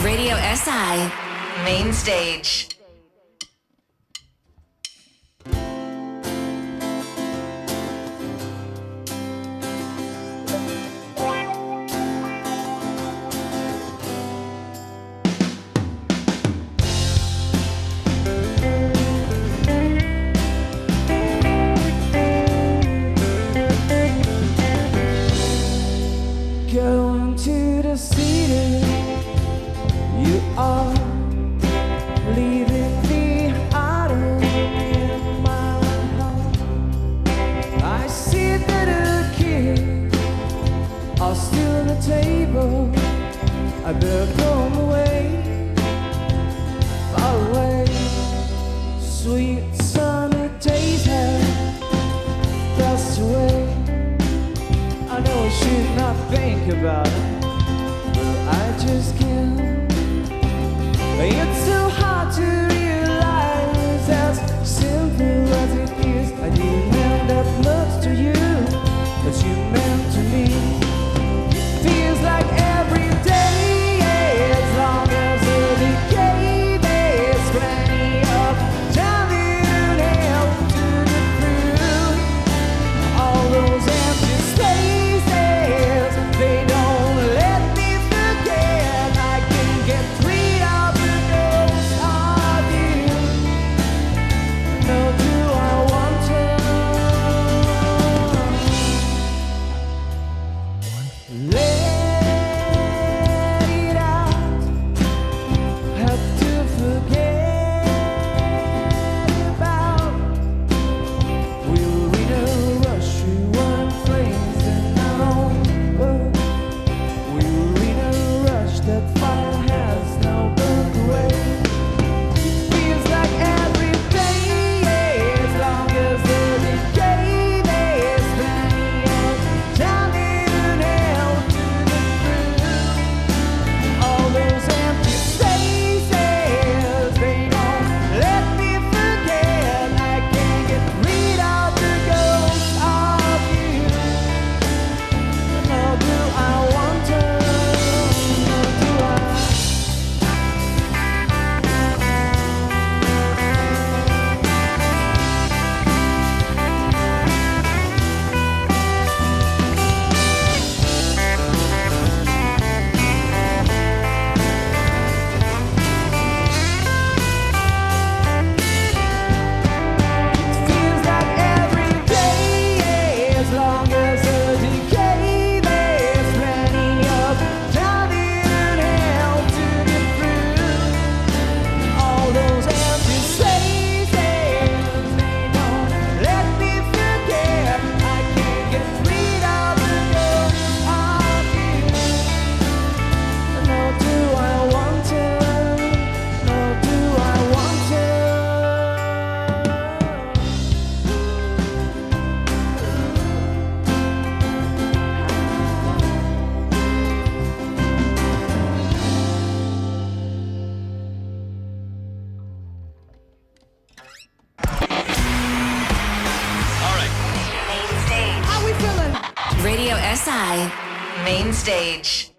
Radio SI Main Stage. Going to the city, you are leaving me out in my heart. I see that the kids are still on the table. I better come away, far away. Sweet sunny days have passed away. I know I should not think about it, but I just can't. It's so hard to realize as simple as it is. I didn't mean that much to you, but you meant to me. It feels like every day, as long as the decay, there's plenty of time in hell to get through all those empty spaces. They don't let me forget. I can get rid of the ghost of you. Nor do I want to. Let it out. Have to forget about. We were in a rush, we weren't friends, and not over. We were in a rush, that fire has now burned away. It feels like every day, as long as the decay, there's plenty of time in hell to get through all those empty spaces. They don't let me forget. I can't get rid of the ghost of you. Nor do I want to. Nor do I. Feels like every day, as long as the decay, there's plenty of time in hell to get through all those empty spaces. They don't let me forget. I can't get rid of the ghost of you. Nor do I want to. Nor do I want to. Main Stage. How we feeling? Radio SI Main Stage.